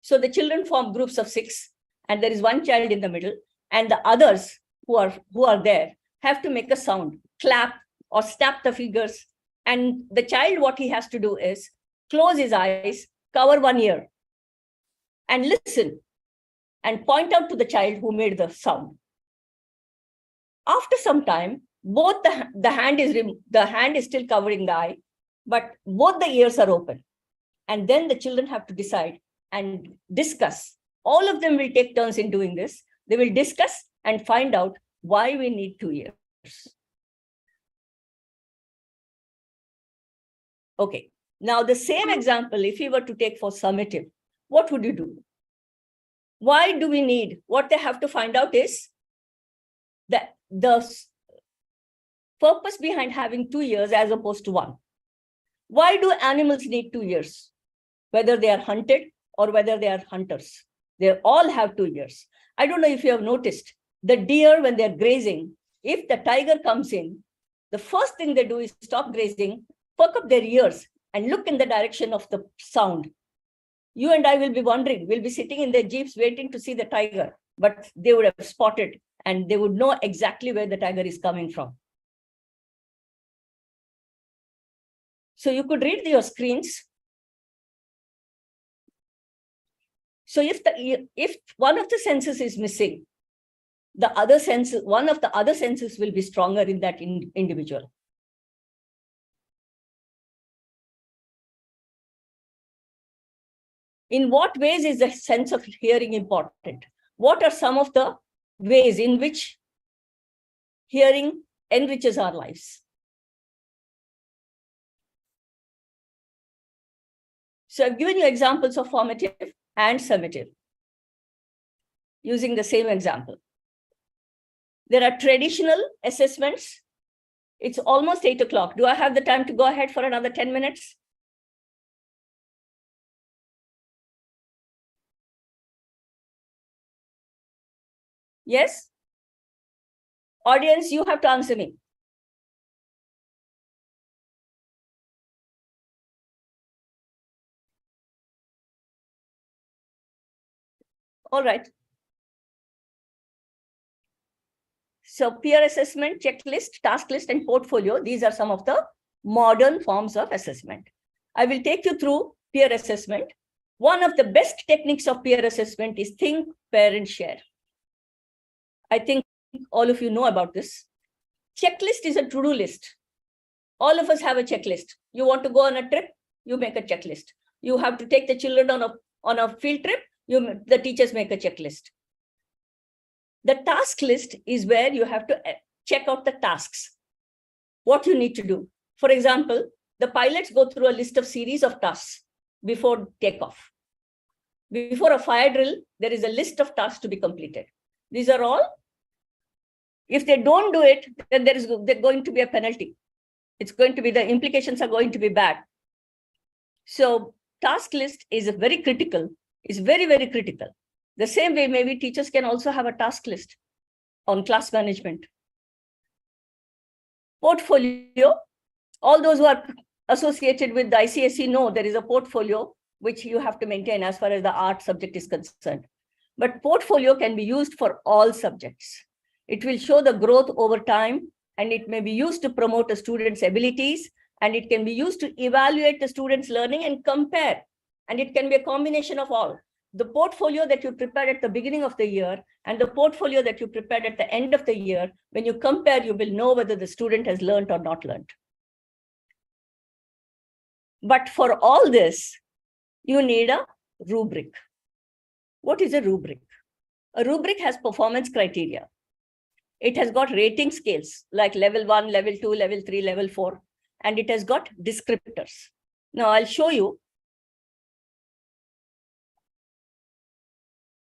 So the children form groups of 6, and there is one child in the middle, and the others who are there have to make a sound, clap or snap the fingers. And the child, what he has to do is close his eyes, cover one ear, and listen, and point out to the child who made the sound. After some time, both the hand is still covering the eye, but both the ears are open. And then the children have to decide and discuss. All of them will take turns in doing this. They will discuss and find out why we need 2 years. Okay, now the same example, if you were to take for summative, what would you do? Why do we need? What they have to find out is that the purpose behind having 2 years as opposed to 1. Why do animals need 2 years? Whether they are hunted or whether they are hunters, they all have 2 years. I don't know if you have noticed, the deer, when they're grazing, if the tiger comes in, the first thing they do is stop grazing, perk up their ears and look in the direction of the sound. You and I will be wondering, we'll be sitting in their jeeps waiting to see the tiger, but they would have spotted and they would know exactly where the tiger is coming from. So you could read your screens. So if one of the senses is missing, one of the other senses will be stronger in that individual. In what ways is the sense of hearing important? What are some of the ways in which hearing enriches our lives? So I've given you examples of formative and summative using the same example. There are traditional assessments. It's almost 8 o'clock. Do I have the time to go ahead for another 10 minutes? Yes? Audience, you have to answer me. All right. So peer assessment, checklist, task list, and portfolio. These are some of the modern forms of assessment. I will take you through peer assessment. One of the best techniques of peer assessment is think, pair, and share. I think all of you know about this. Checklist is a to-do list. All of us have a checklist. You want to go on a trip, you make a checklist. You have to take the children on a field trip, the teachers make a checklist. The task list is where you have to check out the tasks, what you need to do. For example, the pilots go through a list of series of tasks before takeoff. Before a fire drill, there is a list of tasks to be completed. These are all. If they don't do it, then there's going to be a penalty. It's going to be, the implications are going to be bad. So task list is very critical. It's very, very critical. The same way, maybe teachers can also have a task list on class management. Portfolio, all those who are associated with the ICSE know there is a portfolio which you have to maintain as far as the art subject is concerned. But portfolio can be used for all subjects. It will show the growth over time, and it may be used to promote a student's abilities, and it can be used to evaluate the student's learning and compare. And it can be a combination of all. The portfolio that you prepared at the beginning of the year and the portfolio that you prepared at the end of the year, when you compare, you will know whether the student has learned or not learned. But for all this, you need a rubric. What is a rubric? A rubric has performance criteria. It has got rating scales like level 1, level 2, level 3, level 4, and it has got descriptors. Now I'll show you.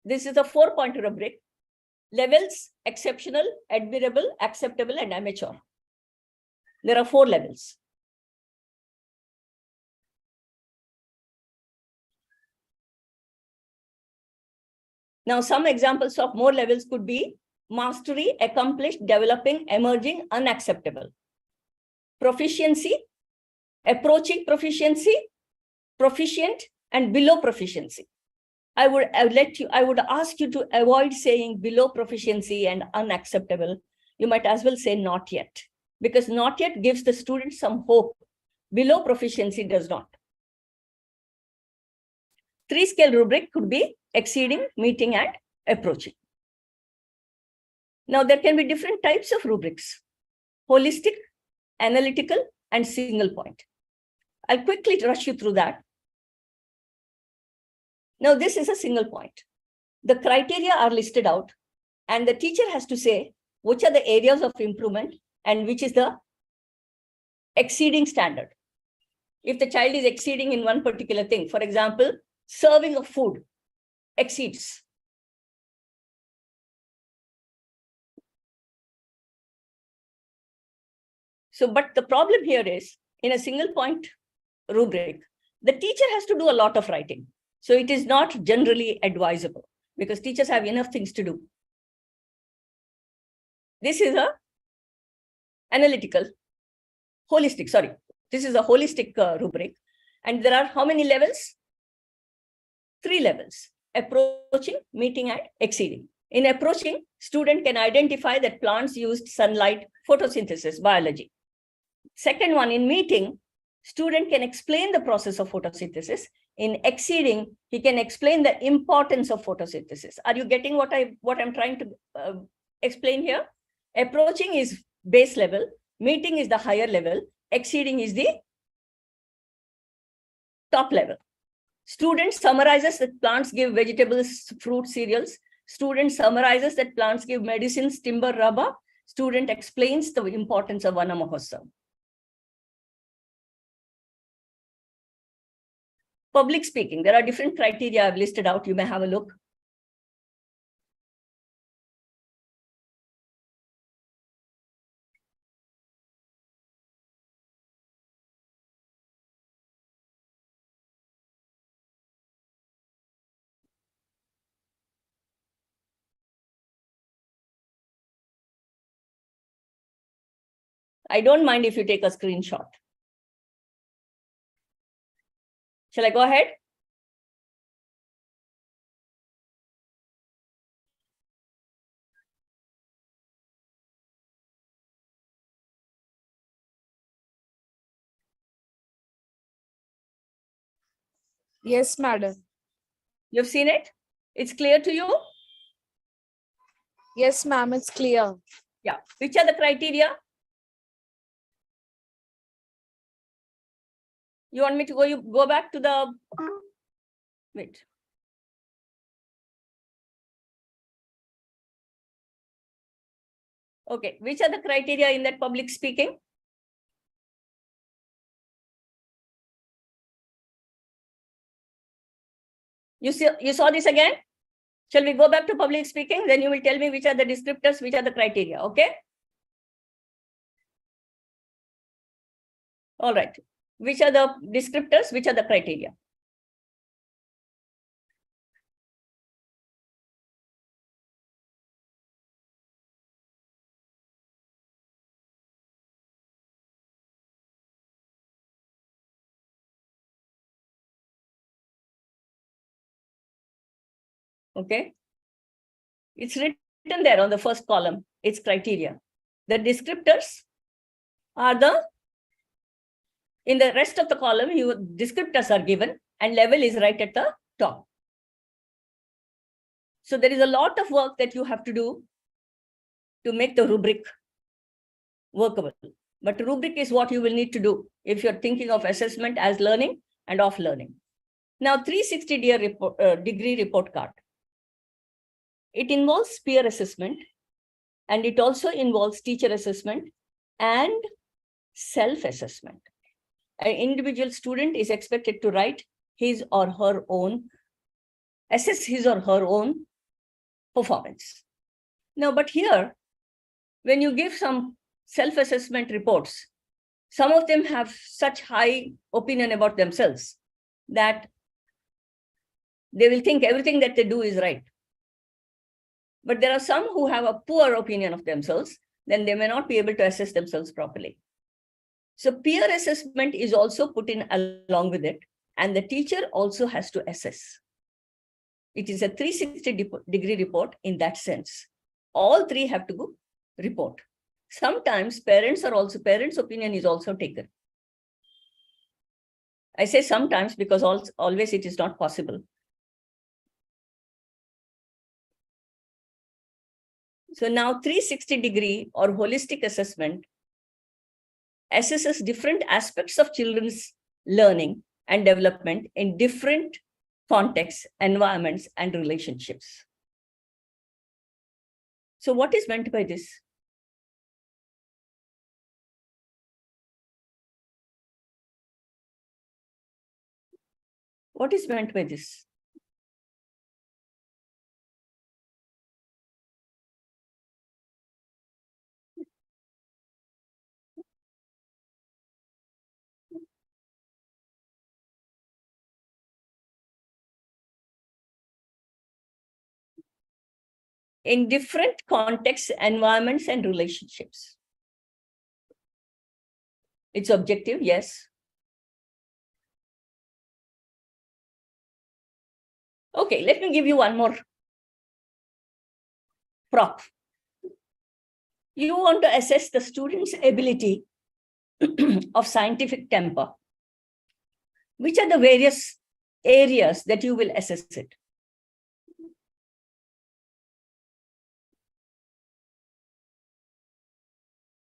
This is a 4-point rubric. Levels: exceptional, admirable, acceptable, and amateur. There are 4 levels. Now, some examples of more levels could be mastery, accomplished, developing, emerging, unacceptable. Proficiency, approaching proficiency, proficient, and below proficiency. I would ask you to avoid saying below proficiency and unacceptable. You might as well say not yet, because not yet gives the student some hope. Below proficiency does not. 3-scale rubric could be exceeding, meeting, and approaching. Now, there can be different types of rubrics: holistic, analytical, and single point. I'll quickly rush you through that. Now, this is a single point. The criteria are listed out, and the teacher has to say which are the areas of improvement and which is the exceeding standard. If the child is exceeding in one particular thing, for example, serving of food exceeds. So, but the problem here is, in a single point rubric, the teacher has to do a lot of writing. So it is not generally advisable because teachers have enough things to do. This is a This is a holistic rubric. And there are how many levels? 3 levels: approaching, meeting, and exceeding. In approaching, student can identify that plants used sunlight, photosynthesis, biology. Second one, in meeting, student can explain the process of photosynthesis. In exceeding, he can explain the importance of photosynthesis. Are you getting what I'm trying to explain here? Approaching is base level, meeting is the higher level, exceeding is the top level. Student summarizes that plants give vegetables, fruit, cereals. Student summarizes that plants give medicines, timber, rubber. Student explains the importance of Vana Mahotsav. Public speaking, there are different criteria I've listed out. You may have a look. I don't mind if you take a screenshot. Shall I go ahead? Yes, madam. You've seen it? It's clear to you? Yes, ma'am, it's clear. Yeah. Which are the criteria? You want me to go back to the, wait. Okay, which are the criteria in that public speaking? You saw this again? Shall we go back to public speaking? Then you will tell me which are the descriptors, which are the criteria, okay? All right. Which are the descriptors, which are the criteria? Okay. It's written there on the first column. It's criteria. The descriptors are in the rest of the column, descriptors are given and level is right at the top. So there is a lot of work that you have to do to make the rubric workable. But rubric is what you will need to do if you're thinking of assessment as learning and off learning. Now, 360-degree report card. It involves peer assessment, and it also involves teacher assessment and self-assessment. An individual student is expected to write his or her own, assess his or her own performance. Now, but here, when you give some self-assessment reports, some of them have such high opinion about themselves that they will think everything that they do is right. But there are some who have a poor opinion of themselves, then they may not be able to assess themselves properly. So peer assessment is also put in along with it, and the teacher also has to assess. It is a 360-degree report in that sense. All three have to go report. Sometimes parents' opinion is also taken. I say sometimes because always it is not possible. So now 360-degree or holistic assessment assesses different aspects of children's learning and development in different contexts, environments, and relationships. So what is meant by this? What is meant by this? In different contexts, environments, and relationships. It's objective, yes. Okay, let me give you one more prop. You want to assess the student's ability of scientific temper. Which are the various areas that you will assess it?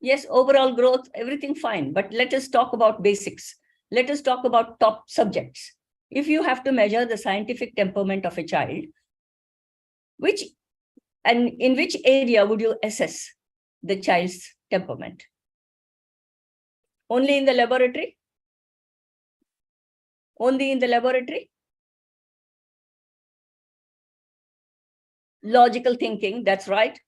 Yes, overall growth, everything fine, but let us talk about basics. Let us talk about top subjects. If you have to measure the scientific temperament of a child, in which area would you assess the child's temperament? Only in the laboratory? Only in the laboratory? Logical thinking, that's right.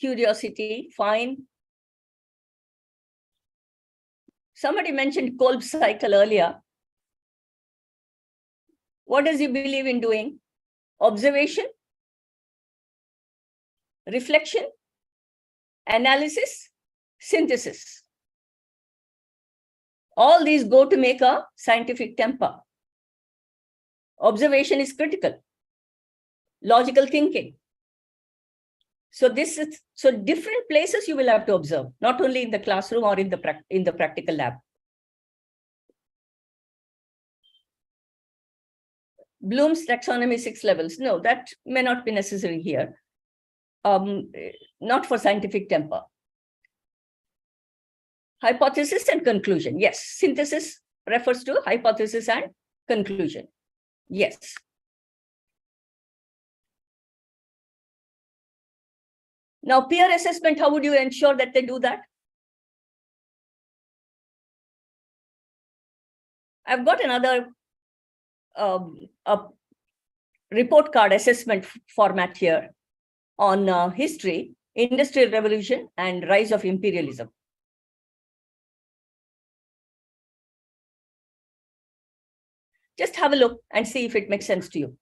Curiosity, fine. Somebody mentioned Kolb's cycle earlier. What does he believe in doing? Observation, reflection, analysis, synthesis. All these go to make a scientific temper. Observation is critical. Logical thinking. So different places you will have to observe, not only in the classroom or in the practical lab. Bloom's taxonomy 6 levels. No, that may not be necessary here. Not for scientific temper. Hypothesis and conclusion. Yes, synthesis refers to hypothesis and conclusion. Yes. Now, peer assessment, how would you ensure that they do that? I've got another a report card assessment format here on history, Industrial Revolution, and rise of imperialism. Just have a look and see if it makes sense to you.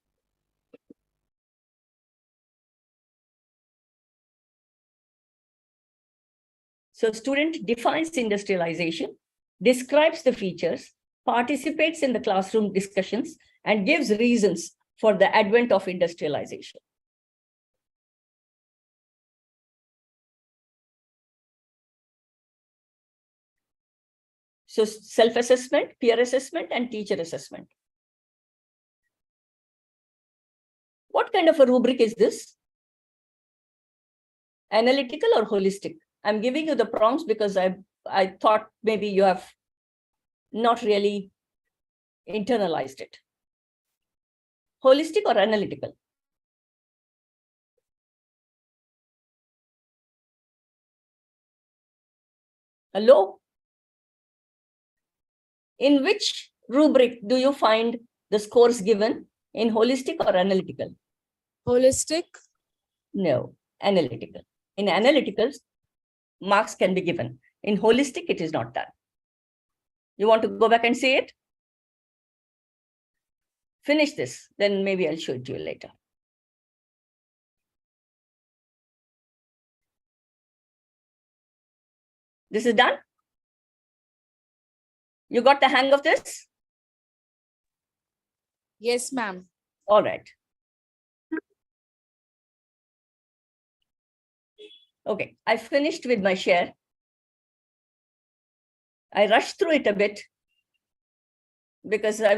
So student defines industrialization, describes the features, participates in the classroom discussions, and gives reasons for the advent of industrialization. So self-assessment, peer assessment, and teacher assessment. What kind of a rubric is this? Analytical or holistic? I'm giving you the prompts because I thought maybe you have not really internalized it. Holistic or analytical? Hello? In which rubric do you find the scores given? In holistic or analytical? Holistic. No, analytical. In analytical, marks can be given. In holistic, it is not done. You want to go back and see it? Finish this, then maybe I'll show it to you later. This is done? You got the hang of this? Yes, ma'am. All right. Okay, I finished with my share. I rushed through it a bit because I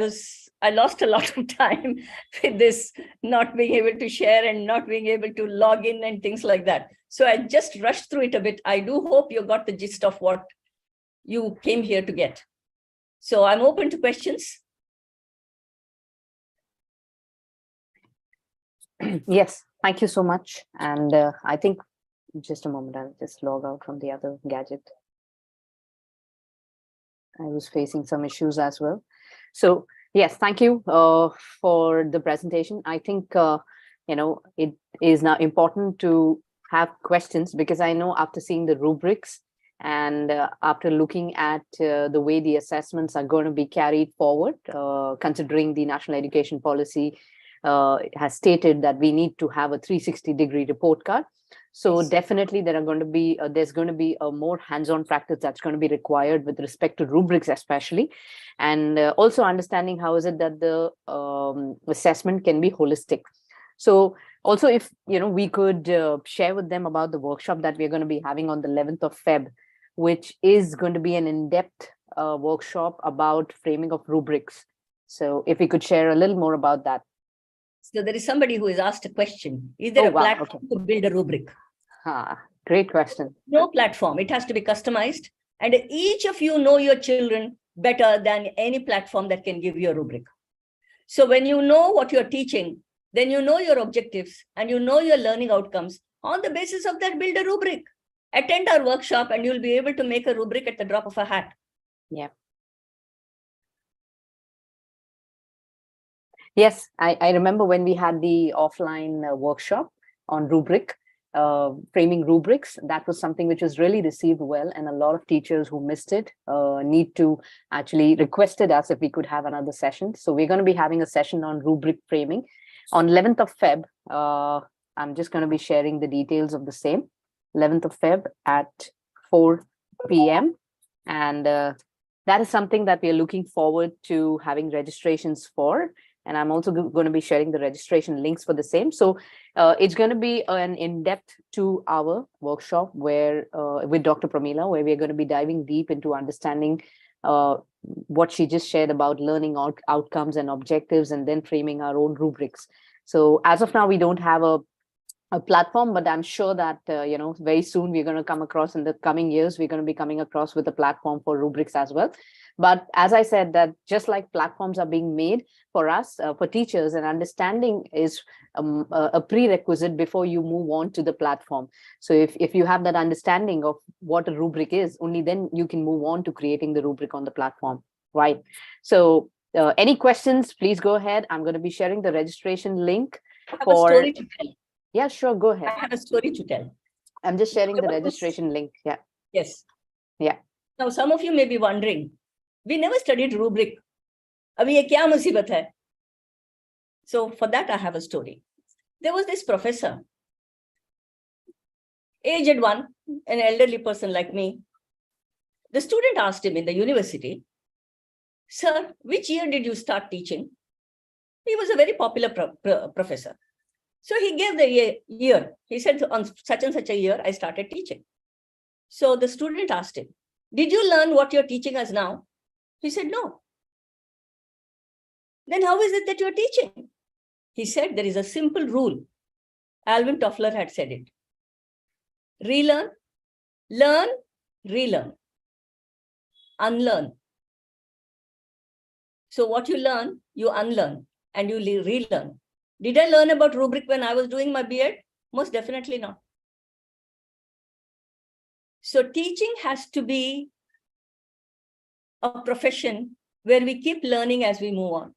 lost a lot of time with this, not being able to share and not being able to log in and things like that. So I just rushed through it a bit. I do hope you got the gist of what you came here to get. So I'm open to questions. Yes, thank you so much. And I think just a moment, I'll just log out from the other gadget. I was facing some issues as well. So yes, thank you for the presentation. I think, it is now important to have questions, because I know after seeing the rubrics and after looking at the way the assessments are going to be carried forward, considering the National Education Policy has stated that we need to have a 360-degree report card. So Yes. definitely there are going to be there's going to be a more hands-on practice that's going to be required with respect to rubrics, especially, and also understanding how is it that the assessment can be holistic. So also, if we could share with them about the workshop that we're going to be having on the 11th of Feb, which is going to be an in-depth workshop about framing of rubrics. So if we could share a little more about that. So there is somebody who has asked a question. Is there Oh, a wow, platform to build a rubric? Great question. No platform. It has to be customized. And each of you know your children better than any platform that can give you a rubric. So when you know what you're teaching, then you know your objectives and you know your learning outcomes. On the basis of that, build a rubric. Attend our workshop and you'll be able to make a rubric at the drop of a hat. Yeah. Yes, I remember when we had the offline workshop on rubric, framing rubrics. That was something which was really received well, and a lot of teachers who missed it need to actually requested us if we could have another session. So we're going to be having a session on rubric framing on 11th of Feb. I'm just going to be sharing the details of the same. 11th of Feb at 4 p.m. And that is something that we are looking forward to having registrations for. And I'm also going to be sharing the registration links for the same. So it's going to be an in-depth 2-hour workshop where with Dr. Pramila, where we're going to be diving deep into understanding what she just shared about learning outcomes and objectives, and then framing our own rubrics. So as of now, we don't have a platform, but I'm sure that, very soon we're going to come across, in the coming years, we're going to be coming across with a platform for rubrics as well. But as I said, that just like platforms are being made for us, for teachers, and understanding is a prerequisite before you move on to the platform. So if you have that understanding of what a rubric is, only then you can move on to creating the rubric on the platform, right? So any questions, please go ahead. I'm going to be sharing the registration link for... I have a story to tell. Yeah, sure, go ahead. I have a story to tell. I'm just sharing the registration link. Yeah. Yes. Yeah. Now, some of you may be wondering, we never studied rubric. Abhi ye kya musibat hai? So for that, I have a story. There was this professor, aged one, an elderly person like me. The student asked him in the university, "Sir, which year did you start teaching?" He was a very popular professor. So he gave the year. He said, on such and such a year, I started teaching. So the student asked him, "Did you learn what you're teaching us now?" He said, "No." "Then how is it that you're teaching?" He said, "There is a simple rule." Alvin Toffler had said it. relearn, learn, relearn, unlearn. So what you learn, you unlearn and you relearn. Did I learn about rubric when I was doing my B.Ed? Most definitely not. So teaching has to be a profession where we keep learning as we move on.